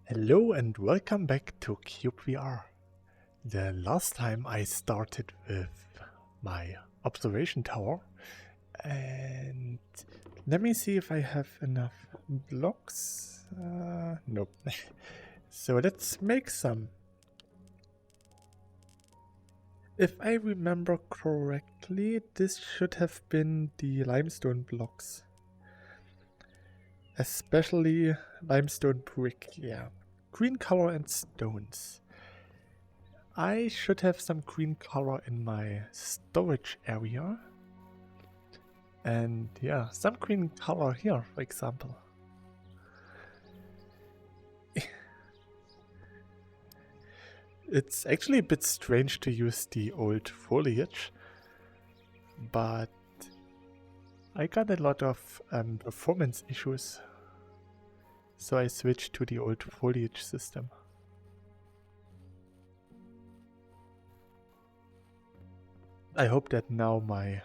Hello and welcome back to cyubeVR. The last time I started with my observation tower, and let me see if I have enough blocks. Nope. So let's make some. If I remember correctly, this should have been the limestone blocks. Especially limestone brick, yeah. Green color and stones. I should have some green color in my storage area. And yeah, some green color here, for example. It's actually a bit strange to use the old foliage, but I got a lot of performance issues, so I switched to the old foliage system. I hope that now my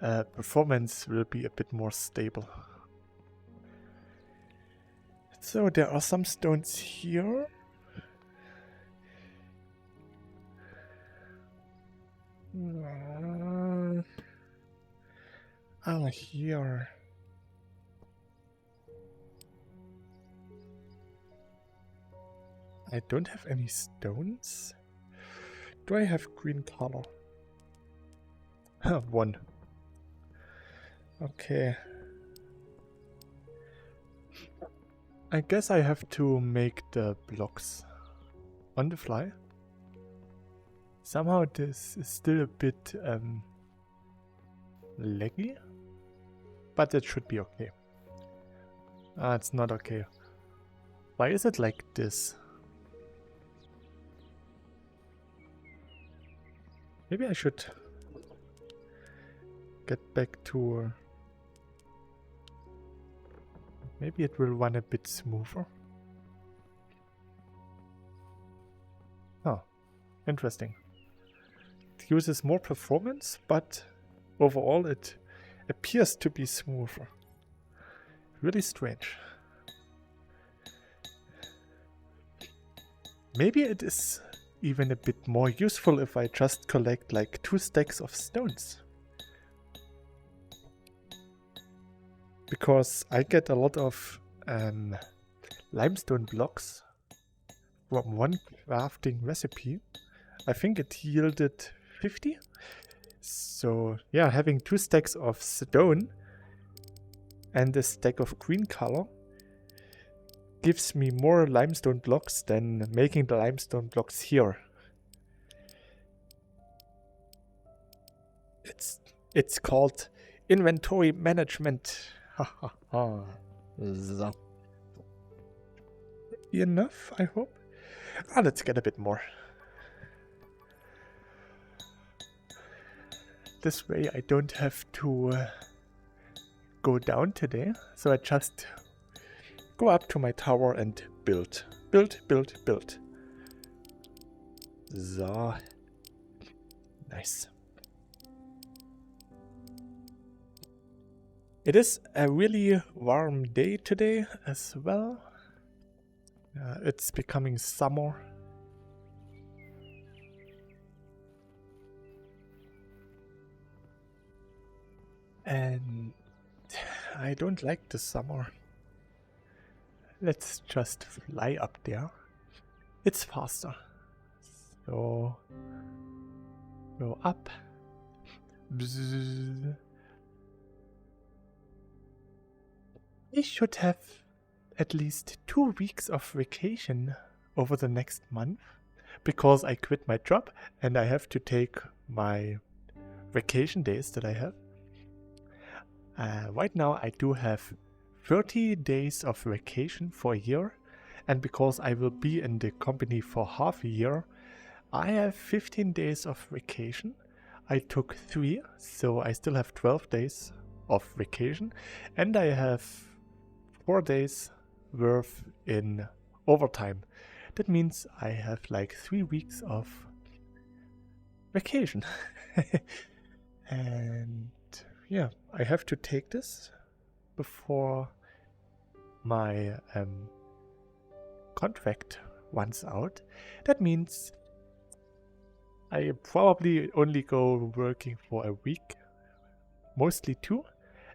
performance will be a bit more stable. So there are some stones here. Here. I don't have any stones. Do I have green color? One. Okay. I guess I have to make the blocks on the fly. Somehow this is still a bit laggy, but it should be okay. It's not okay. Why is it like this? Maybe I should get back to... Maybe it will run a bit smoother. Oh, interesting. It uses more performance, but overall it appears to be smoother. Really strange. Maybe it is even a bit more useful if I just collect like 2 stacks of stones. Because I get a lot of limestone blocks from one crafting recipe. I think it yielded 50. So yeah, having 2 stacks of stone and a stack of green color gives me more limestone blocks than making the limestone blocks here. It's called inventory management. So. Enough, I hope. Let's get a bit more. This way I don't have to go down today, so I just go up to my tower and build. Build. So. Nice. It is a really warm day today as well. It's becoming summer. And I don't like the summer. Let's just fly up there. It's faster. So go up. Bzzz. I should have at least 2 weeks of vacation over the next month because I quit my job and I have to take my vacation days that I have. Right now I do have 30 days of vacation for a year, and because I will be in the company for half a year, I have 15 days of vacation. I took 3, so I still have 12 days of vacation, and I have 4 days worth in overtime. That means I have like 3 weeks of vacation. And yeah, I have to take this before my contract runs out, that means I probably only go working for a week, mostly 2,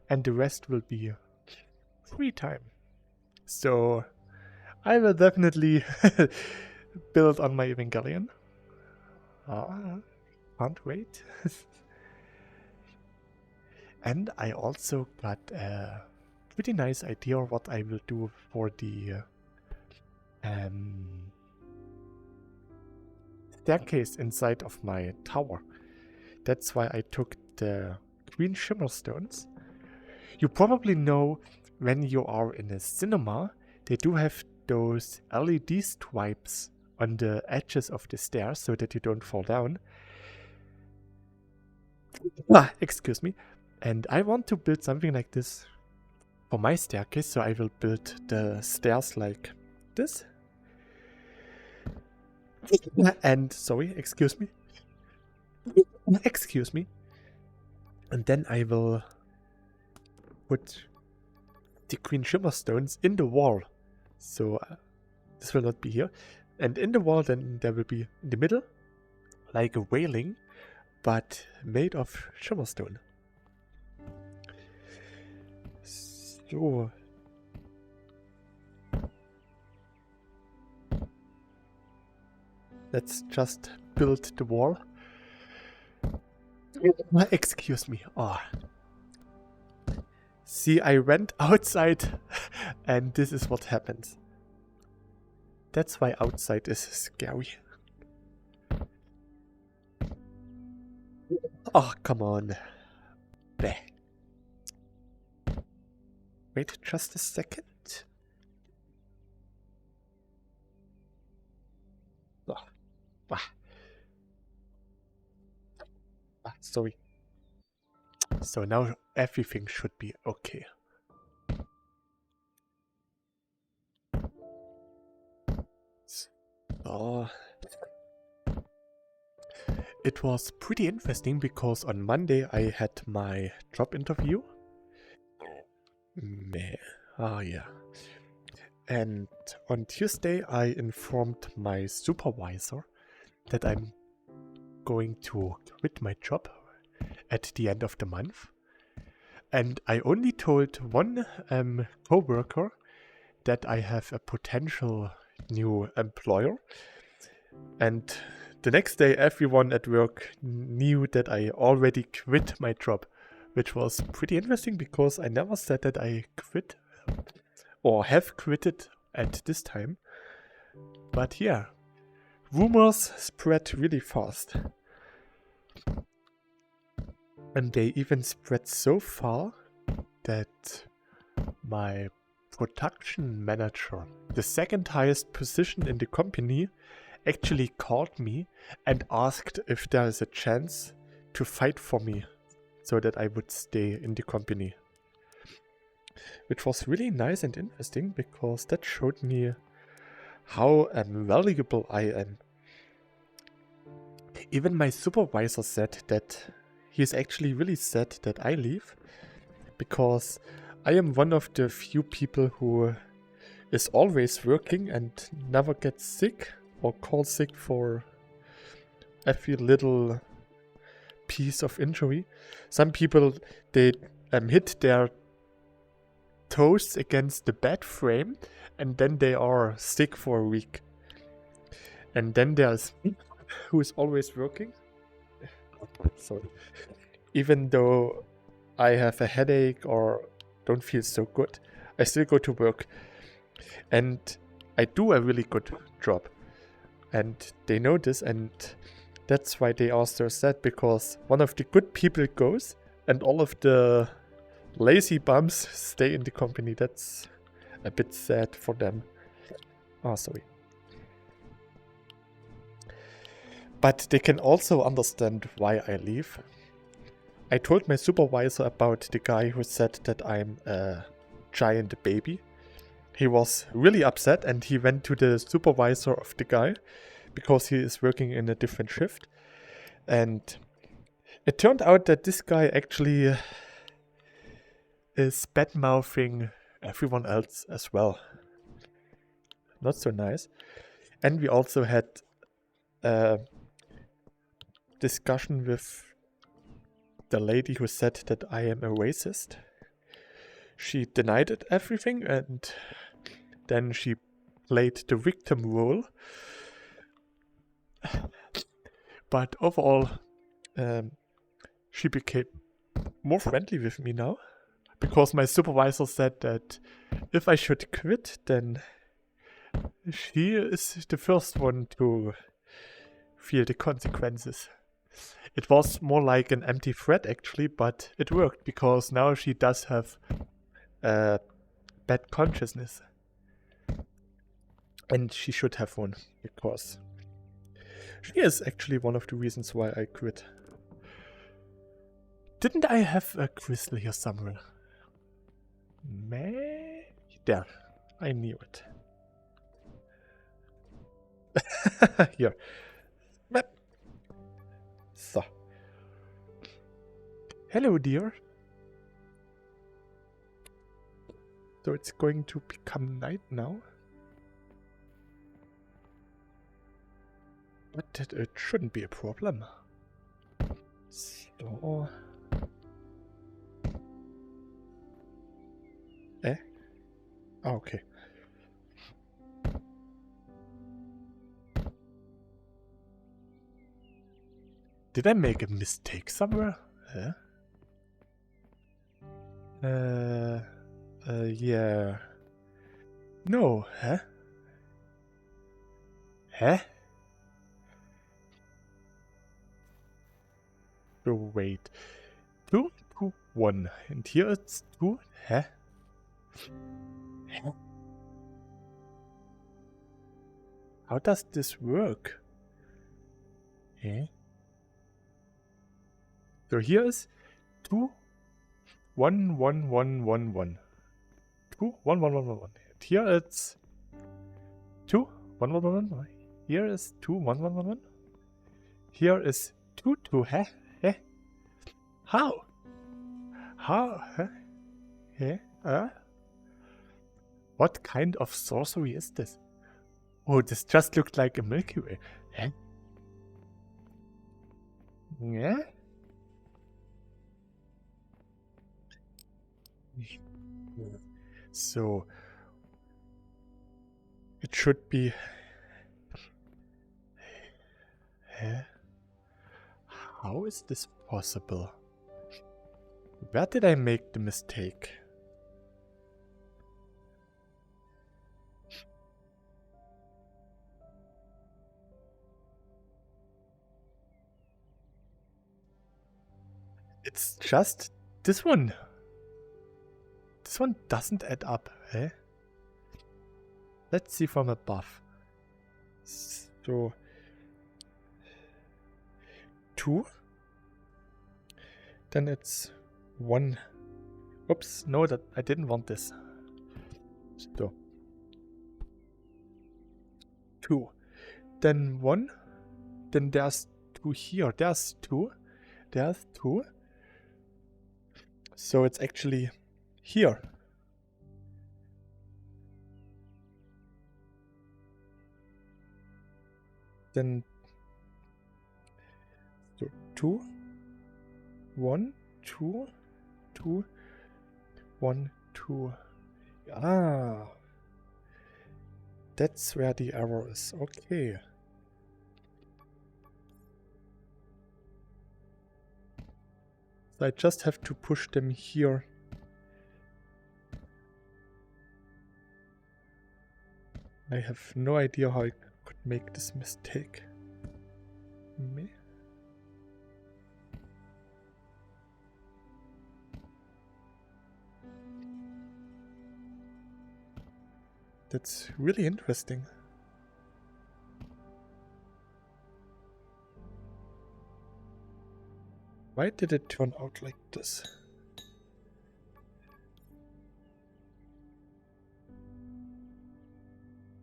and the rest will be free time. So I will definitely build on my Evangelion. Can't wait. And I also got a pretty nice idea what I will do for the staircase inside of my tower. That's why I took the green shimmer stones. You probably know when you are in a cinema, they do have those LED stripes on the edges of the stairs so that you don't fall down. Excuse me. And I want to build something like this for my staircase, so I will build the stairs like this. And, sorry, excuse me. Excuse me. And then I will put the green shimmer stones in the wall. So this will not be here. And in the wall then there will be in the middle like a railing, but made of shimmer stone. So let's just build the wall. Excuse me. Oh. See, I went outside and this is what happens. That's why outside is scary. Oh, come on. Bleh. Wait just a second. Oh. Sorry. So now everything should be okay. So it was pretty interesting because on Monday I had my job interview. Yeah. And on Tuesday I informed my supervisor that I'm going to quit my job at the end of the month. And I only told one co-worker that I have a potential new employer. And the next day everyone at work knew that I already quit my job, which was pretty interesting because I never said that I quit or have quitted at this time. But yeah, rumors spread really fast. And they even spread so far that my production manager, the second highest position in the company, actually called me and asked if there is a chance to fight for me so that I would stay in the company. Which was really nice and interesting because that showed me how valuable I am. Even my supervisor said that he's actually really sad that I leave because I am one of the few people who is always working and never gets sick or calls sick for every little piece of injury. Some people, they hit their toes against the bed frame and then they are sick for a week. And then there's me, who is always working. Sorry. Even though I have a headache or don't feel so good, I still go to work. And I do a really good job. And they know this, and that's why they are so sad, because one of the good people goes and all of the lazy bums stay in the company. That's a bit sad for them. Oh, sorry. But they can also understand why I leave. I told my supervisor about the guy who said that I'm a giant baby. He was really upset and he went to the supervisor of the guy because he is working in a different shift. And it turned out that this guy actually is bad-mouthing everyone else as well. not so nice. And we also had a discussion with the lady who said that I am a racist. She denied it everything, and then she played the victim role. But overall, she became more friendly with me now, because my supervisor said that if I should quit, then she is the first one to feel the consequences. It was more like an empty threat actually, but it worked because now she does have bad consciousness. And she should have one, because she is actually one of the reasons why I quit. Didn't I have a crystal here somewhere? There. I knew it. Here. So. Hello, dear. So it's going to become night now. But it shouldn't be a problem. So... Oh, okay. Did I make a mistake somewhere? Huh? Yeah. No, huh? Huh? So wait. 2, 2, 1. And here it's 2, huh? Huh? How does this work? Huh? So here is 2, 1, 1, 1, 1, 1. 2, 1, 1, 1, 1, 1. And here it's 2, 1, 1, 1, 1, 1. Here is 2, 1, 1, 1, 1. Here is 2, 2, huh? Huh? How? How? Huh? Huh? What kind of sorcery is this? Oh, this just looked like a Milky Way. Huh? Yeah? So... it should be... Huh? How is this possible? Where did I make the mistake? It's just this one. This one doesn't add up, eh? Let's see from above. So... 2. Then it's 1. Oops, no, that I didn't want this. So... 2. Then 1. Then there's 2 here. There's 2. There's 2. So it's actually here. Then so 2, 1, 2, 2, 1, 2. Ah, that's where the error is. Okay. So I just have to push them here. I have no idea how I could make this mistake. Me? That's really interesting. Why did it turn out like this?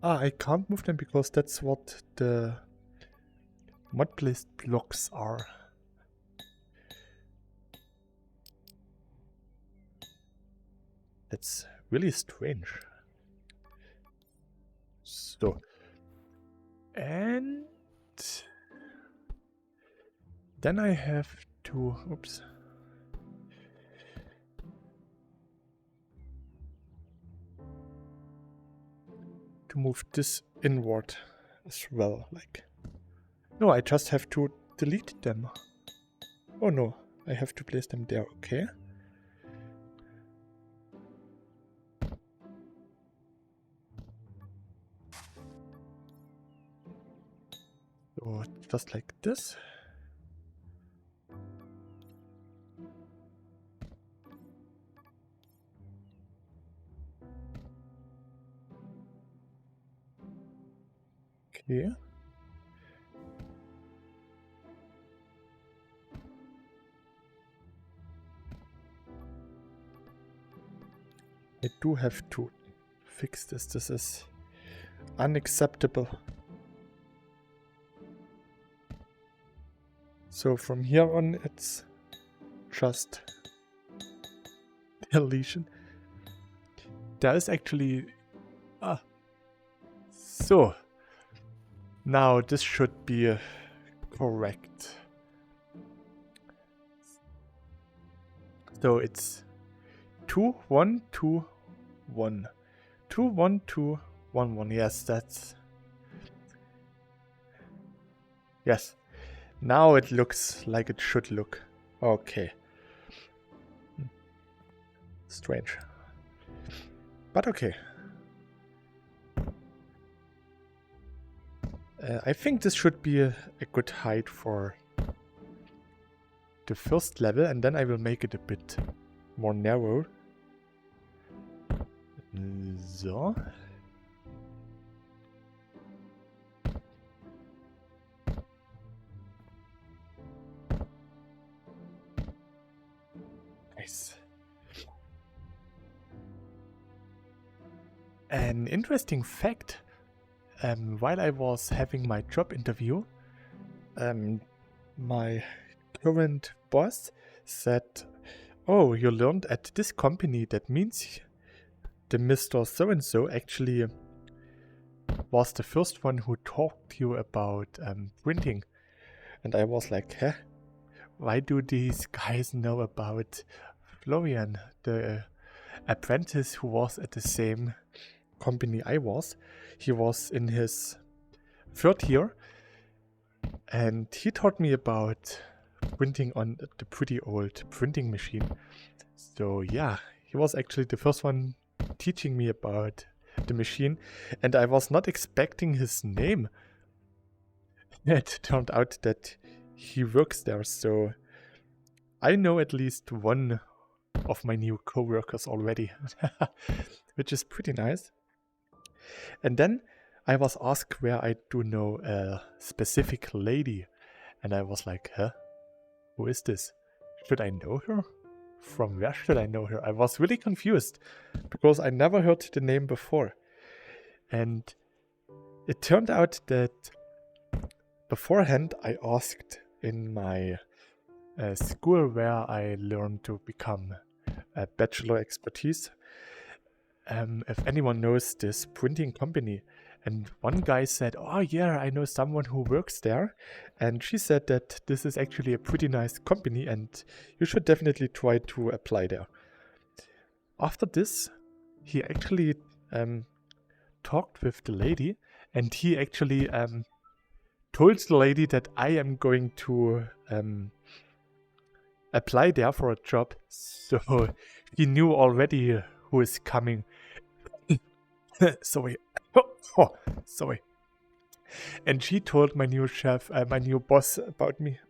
Ah, I can't move them because that's what the mod placed blocks are. That's really strange. So So. And then I have to, oops. To move this inward as well, like. No, I just have to delete them. Oh no, I have to place them there, okay. So just like this. Okay. I do have to fix this. This is unacceptable. So from here on, it's just deletion. There is actually... So. Now this should be correct. So it's 2, 1, 2, 1. 2, 1, 2, 1, 1. Yes, that's... Yes. Now it looks like it should look. Okay. Strange. But okay. I think this should be a good height for the first level, and then I will make it a bit more narrow. So. Nice. An interesting fact, while I was having my job interview, my current boss said, "Oh, you learned at this company, that means the Mr. So-and-so actually was the first one who talked to you about printing." And I was like, huh? Why do these guys know about Florian, the apprentice who was at the same company I was? He was in his 3rd year, and he taught me about printing on the pretty old printing machine. So yeah, he was actually the first one teaching me about the machine, and I was not expecting his name. It turned out that he works there, so I know at least one of my new co-workers already, which is pretty nice. And then I was asked where I do know a specific lady, and I was like, huh? Who is this? Should I know her? From where should I know her? I was really confused, because I never heard the name before. And it turned out that beforehand I asked in my school where I learned to become a bachelor expertise, if anyone knows this printing company. And one guy said, "Oh yeah, I know someone who works there." And she said that this is actually a pretty nice company and you should definitely try to apply there. After this, he actually talked with the lady, and he actually told the lady that I am going to apply there for a job. So he knew already who is coming. Sorry. Oh, sorry. And she told my new chef, my new boss about me.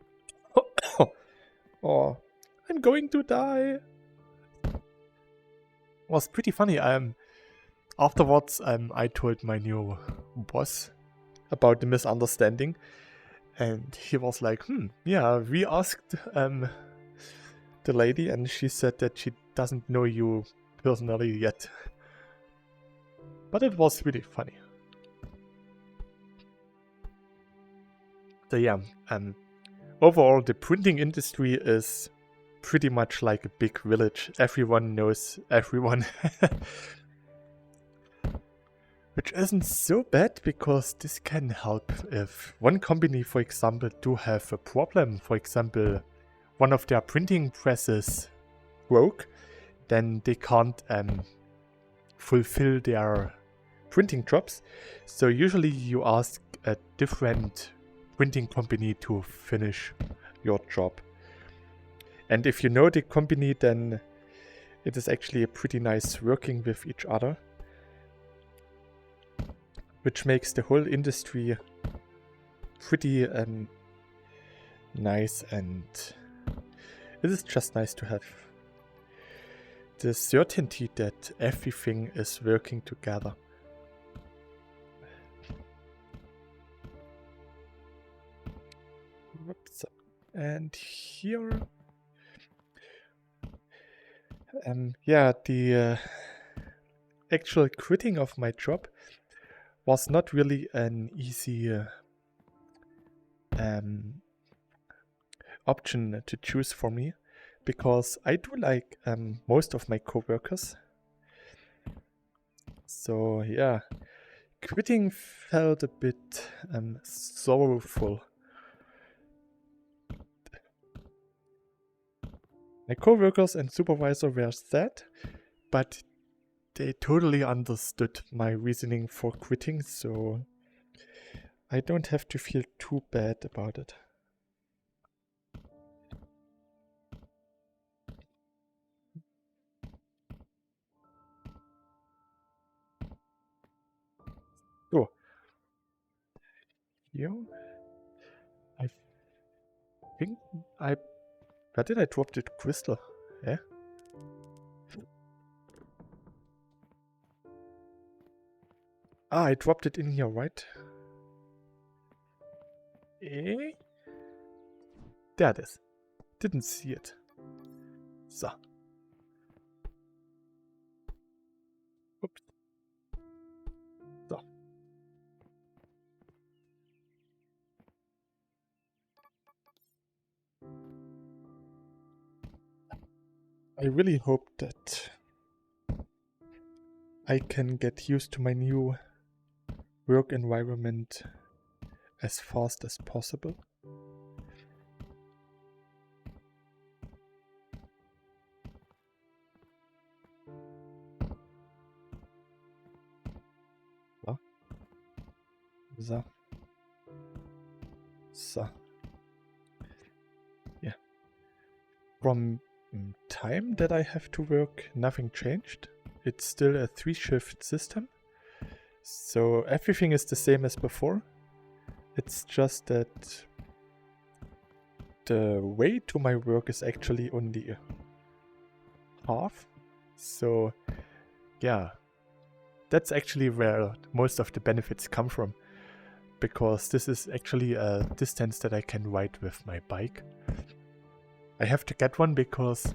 Oh, I'm going to die. It was pretty funny. Afterwards, I told my new boss about the misunderstanding, and he was like, yeah, we asked the lady, and she said that she doesn't know you personally yet. But it was really funny. So yeah, overall the printing industry is pretty much like a big village. Everyone knows everyone. Which isn't so bad because this can help if one company, for example, do have a problem. For example, one of their printing presses broke, then they can't fulfill their printing jobs. So usually you ask a different printing company to finish your job. And if you know the company, then it is actually pretty nice working with each other, which makes the whole industry pretty nice, and it is just nice to have the certainty that everything is working together. Whoops. And here, yeah, the actual quitting of my job was not really an easy option to choose for me, because I do like most of my co-workers. So yeah, quitting felt a bit sorrowful. My co-workers and supervisor were sad, but they totally understood my reasoning for quitting, so I don't have to feel too bad about it. So, here, I think where did I drop the crystal? Yeah? Ah, I dropped it in here, right? Eh? There it is. Didn't see it. So. Oops. So. I really hope that I can get used to my new work environment as fast as possible. So. So. Yeah. From time that I have to work, nothing changed. It's still a 3-shift system. So everything is the same as before. It's just that the way to my work is actually only half. So yeah, that's actually where most of the benefits come from, because this is actually a distance that I can ride with my bike. I have to get one because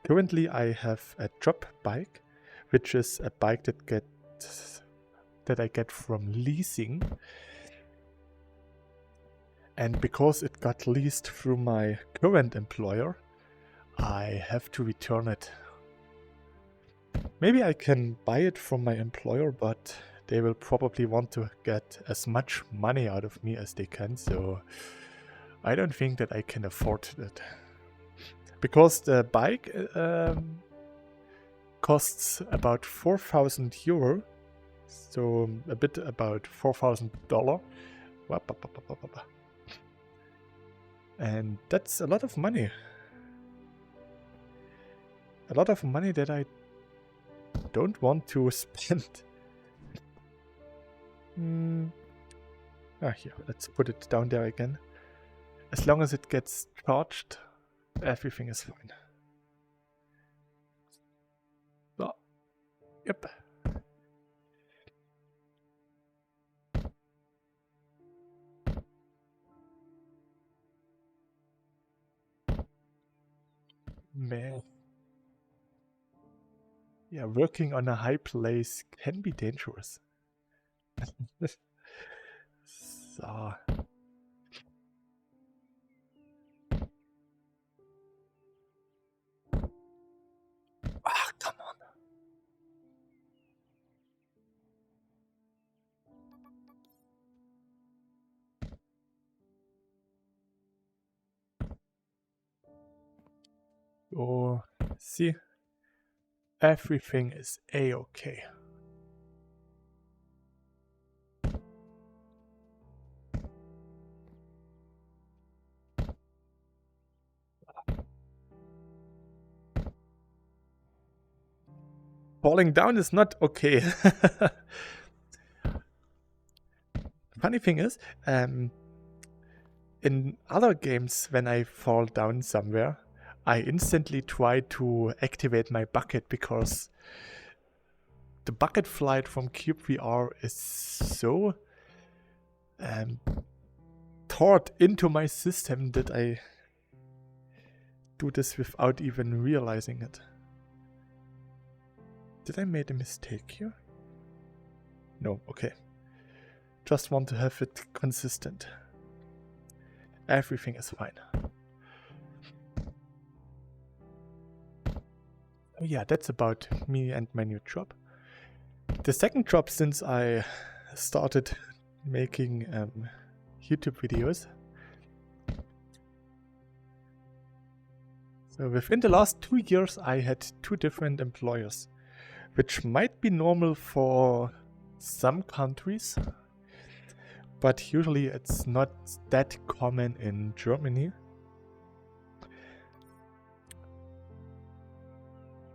currently I have a job bike, which is a bike that I get from leasing. And because it got leased through my current employer, I have to return it. Maybe I can buy it from my employer, but they will probably want to get as much money out of me as they can, so I don't think that I can afford it. Because the bike costs about 4,000 euro, so a bit about $4,000. And that's a lot of money. A lot of money that I don't want to spend. Here, let's put it down there again. As long as it gets charged, everything is fine. So, yep. Man. Yeah, working on a high place can be dangerous. So. Ah, come on. Oh, see, everything is a-okay. Falling down is not okay. Funny thing is, in other games, when I fall down somewhere, I instantly try to activate my bucket because the bucket flight from cyubeVR is so taught into my system that I do this without even realizing it. Did I make a mistake here? No, okay. Just want to have it consistent. Everything is fine. Oh yeah, that's about me and my new job. The second job since I started making YouTube videos. So within the last 2 years I had 2 different employers, which might be normal for some countries, but usually it's not that common in Germany.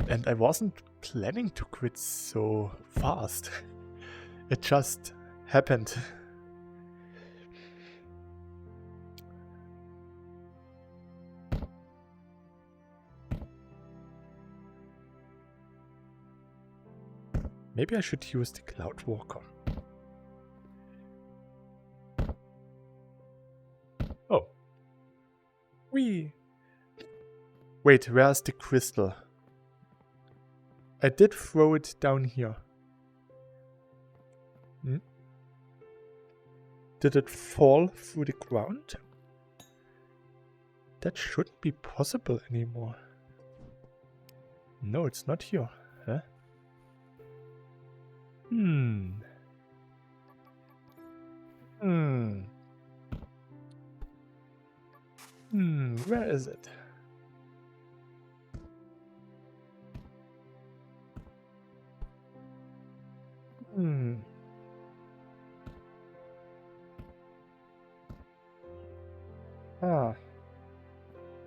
And I wasn't planning to quit so fast. It just happened. Maybe I should use the Cloud Walker. Oh. Whee! Wait, where's the crystal? I did throw it down here. Hmm? Did it fall through the ground? That shouldn't be possible anymore. No, it's not here. Huh? Where is it? Ah.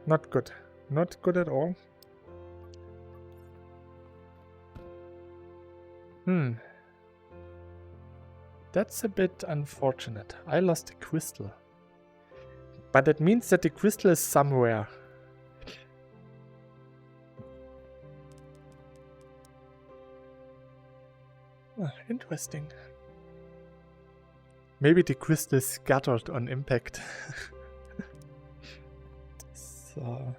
Not good. Not good at all. That's a bit unfortunate. I lost a crystal. But that means that the crystal is somewhere. Interesting. Maybe the crystal scattered on impact. So...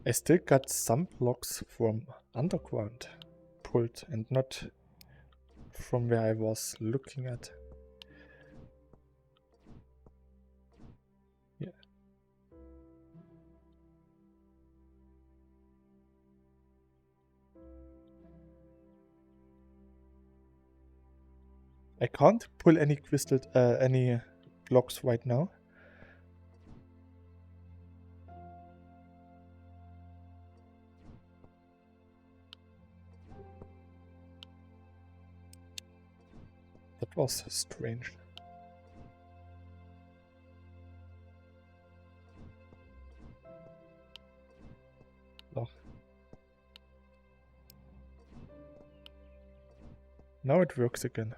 I still got some blocks from underground pulled and not from where I was looking at. Yeah. I can't pull any crystal, any blocks right now. That was strange. Oh. Now it works again.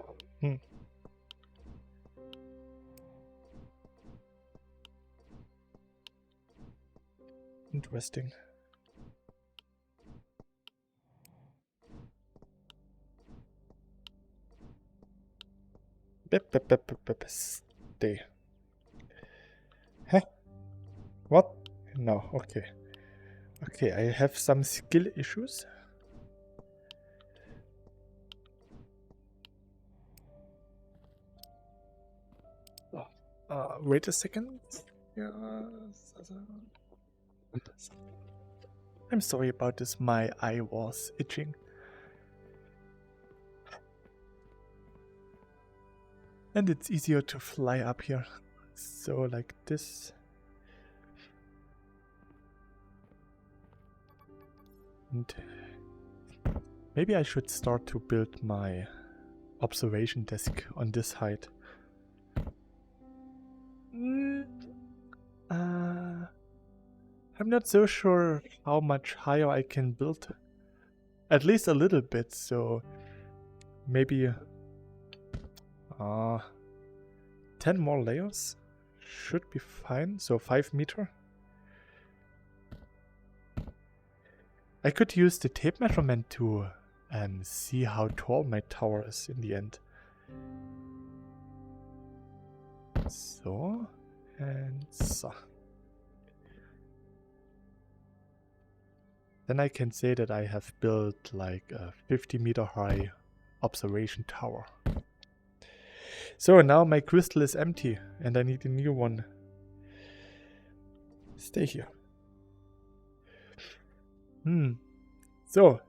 Interesting. Stay. Huh? What? No, okay. Okay, I have some skill issues. Wait a second. I'm sorry about this, my eye was itching. And it's easier to fly up here. So like this. And maybe I should start to build my observation desk on this height. I'm not so sure how much higher I can build. At least a little bit, so maybe 10 more layers should be fine. So 5 meters. I could use the tape measurement to see how tall my tower is in the end. So, and so. Then I can say that I have built like a 50-meter high observation tower. So now my crystal is empty and I need a new one. Stay here. So,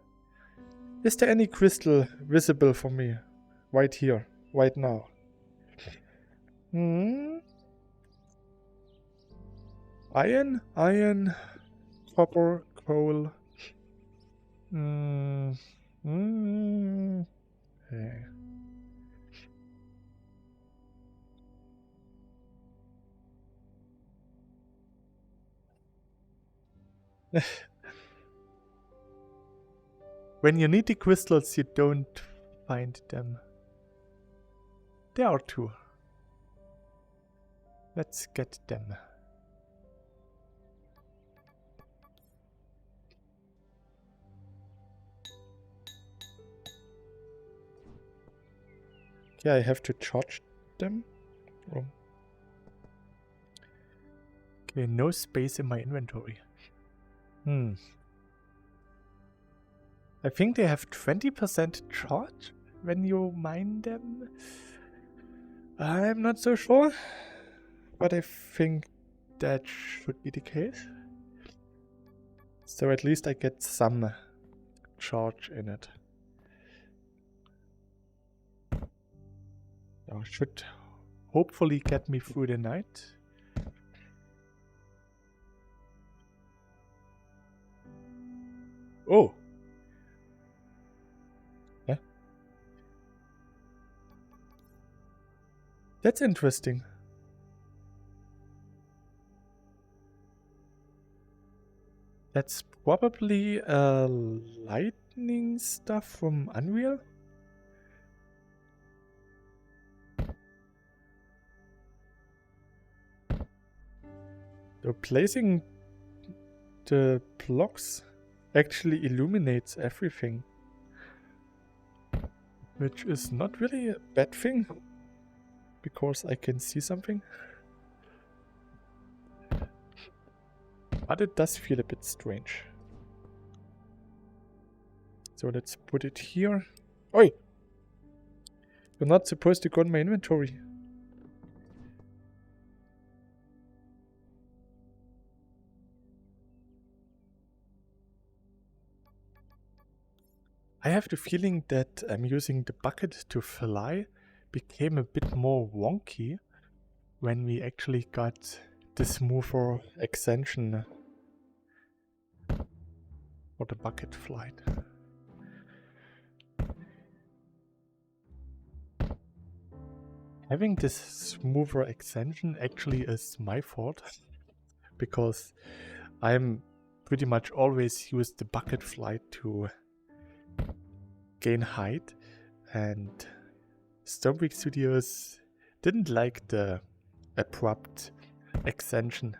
is there any crystal visible for me right here, right now? Iron, copper, coal. When you need the crystals, you don't find them. There are 2. Let's get them. Yeah, I have to charge them. Oh. Okay, no space in my inventory. I think they have 20% charge when you mine them. I'm not so sure, but I think that should be the case. So at least I get some charge in it. That should hopefully get me through the night. Oh! Yeah. That's interesting. That's probably lightning stuff from Unreal. So placing the blocks actually illuminates everything, which is not really a bad thing, because I can see something. But it does feel a bit strange. So let's put it here. Oi! You're not supposed to go in my inventory. I have the feeling that using the bucket to fly became a bit more wonky when we actually got the smoother extension for the bucket flight. Having this smoother extension actually is my fault, because I'm pretty much always use the bucket flight to gain height, and Stonebrick Studios didn't like the abrupt extension,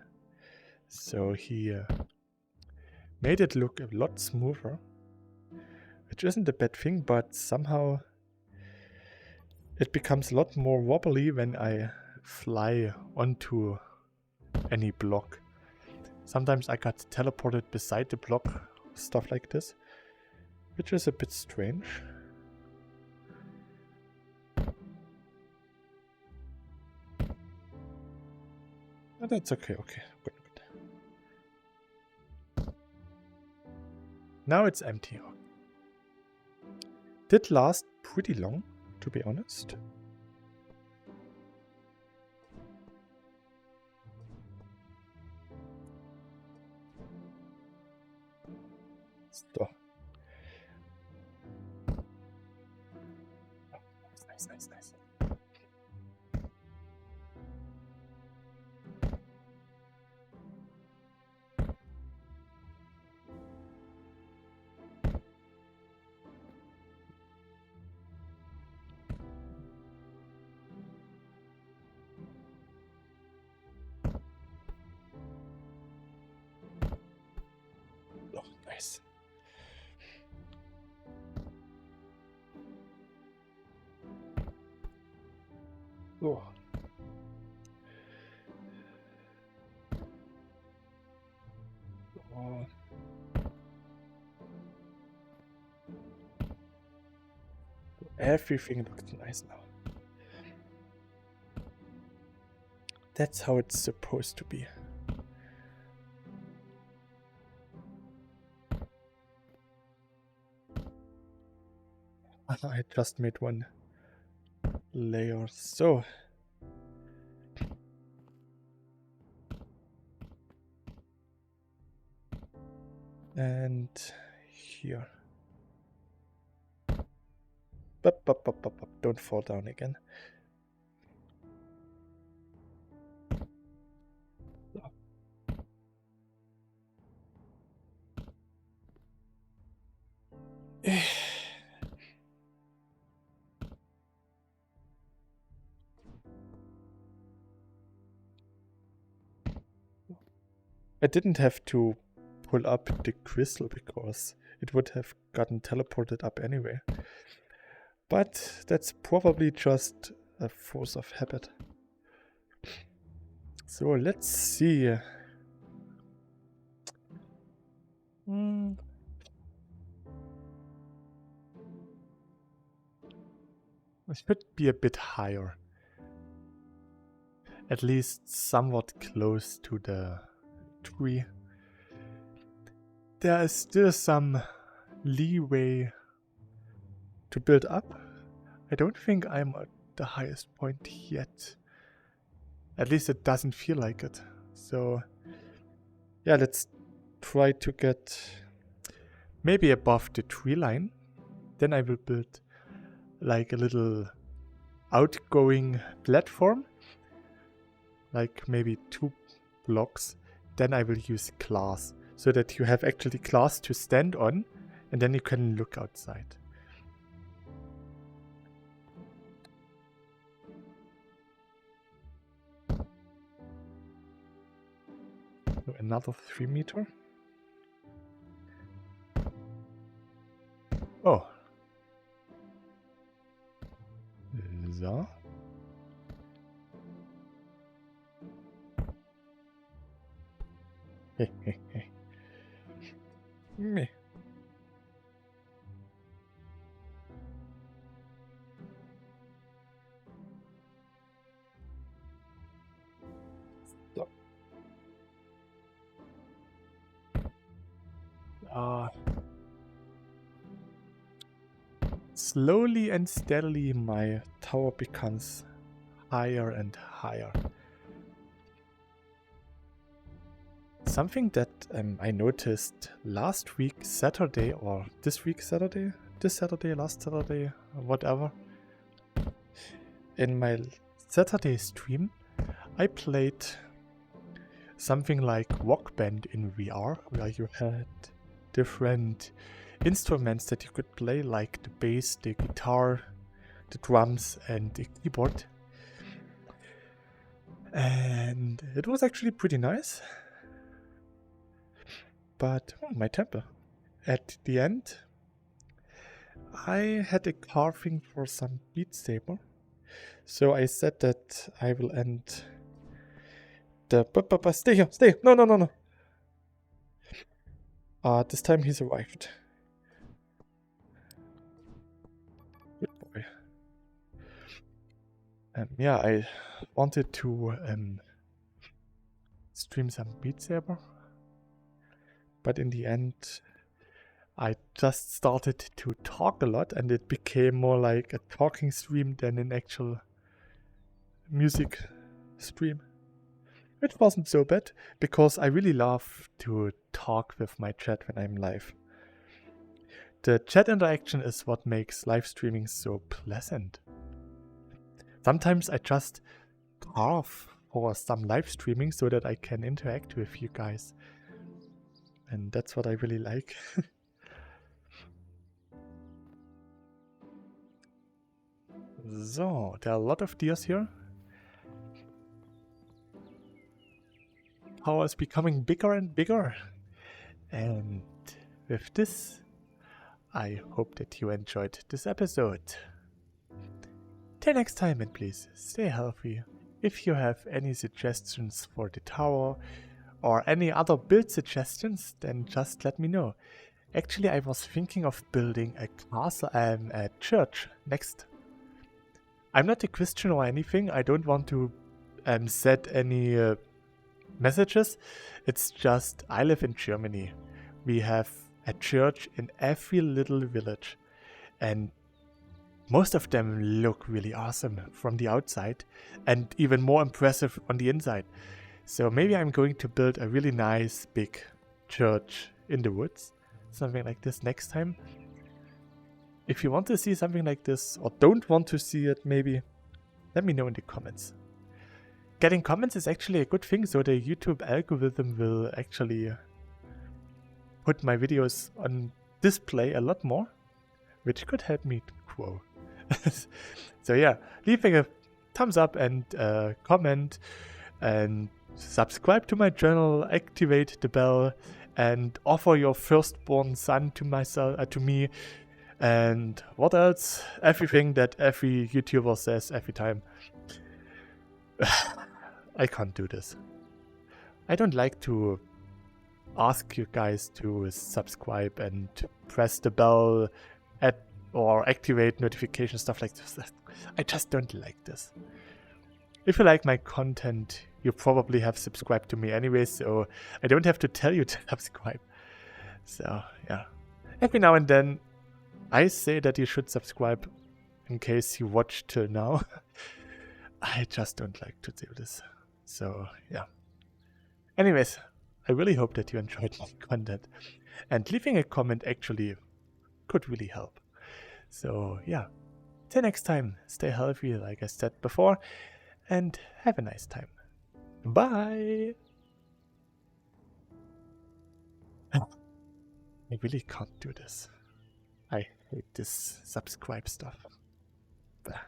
so he made it look a lot smoother, which isn't a bad thing, but somehow it becomes a lot more wobbly when I fly onto any block. Sometimes I got teleported beside the block, stuff like this, which is a bit strange. But that's okay. Okay, good, good. Now it's empty. Did last pretty long, to be honest. So. Nice, nice, nice. Oh, nice. Oh. Oh. Everything looks nice now. That's how it's supposed to be. I just made one layer. So. And here. Up. Don't fall down again. I didn't have to pull up the crystal because it would have gotten teleported up anyway. But that's probably just a force of habit. So let's see. It should be a bit higher. At least somewhat close to the tree. There is still some leeway to build up. I don't think I'm at the highest point yet. At least it doesn't feel like it. So yeah, let's try to get maybe above the tree line. Then I will build like a little outgoing platform. Like maybe 2 blocks. Then I will use glass. So that you have actually glass to stand on. And then you can look outside. So another 3 meter. Oh. So. Hey. Me. So. Slowly and steadily my tower becomes higher and higher. Something that I noticed last week Saturday, or this week Saturday? This Saturday, last Saturday, whatever. In my Saturday stream, I played something like Rock Band in VR, where you had different instruments that you could play, like the bass, the guitar, the drums, and the keyboard. And it was actually pretty nice. But my temper. At the end, I had a carving for some Beat Saber. So I said that I will end the... Stay here, stay! No! This time he's arrived. Good boy. Yeah, I wanted to stream some Beat Saber. But in the end, I just started to talk a lot and it became more like a talking stream than an actual music stream. It wasn't so bad because I really love to talk with my chat when I'm live. The chat interaction is what makes live streaming so pleasant. Sometimes I just carve for some live streaming so that I can interact with you guys. And that's what I really like. So, there are a lot of deers here. Power is becoming bigger and bigger. And with this, I hope that you enjoyed this episode. Till next time, and please stay healthy. If you have any suggestions for the tower or any other build suggestions, then just let me know. Actually, I was thinking of building a castle, a church next. I'm not a Christian or anything. I don't want to set any messages. It's just I live in Germany. We have a church in every little village, and most of them look really awesome from the outside and even more impressive on the inside. So maybe I'm going to build a really nice big church in the woods, something like this next time. If you want to see something like this or don't want to see it, maybe let me know in the comments. Getting comments is actually a good thing, so the YouTube algorithm will actually put my videos on display a lot more, which could help me to grow. So yeah, leaving a thumbs up and comment and subscribe to my channel, activate the bell and offer your firstborn son to me, and what else? Everything that every YouTuber says every time. I can't do this. I don't like to ask you guys to subscribe and press the bell or activate notification, stuff like this. I just don't like this. If you like my content, you probably have subscribed to me anyway, so I don't have to tell you to subscribe. So yeah, every now and then I say that you should subscribe in case you watched till now. I just don't like to do this. So yeah. Anyways, I really hope that you enjoyed my content, and leaving a comment actually could really help. So yeah, till next time, stay healthy like I said before, and have a nice time. Bye! I really can't do this. I hate this subscribe stuff. Bah.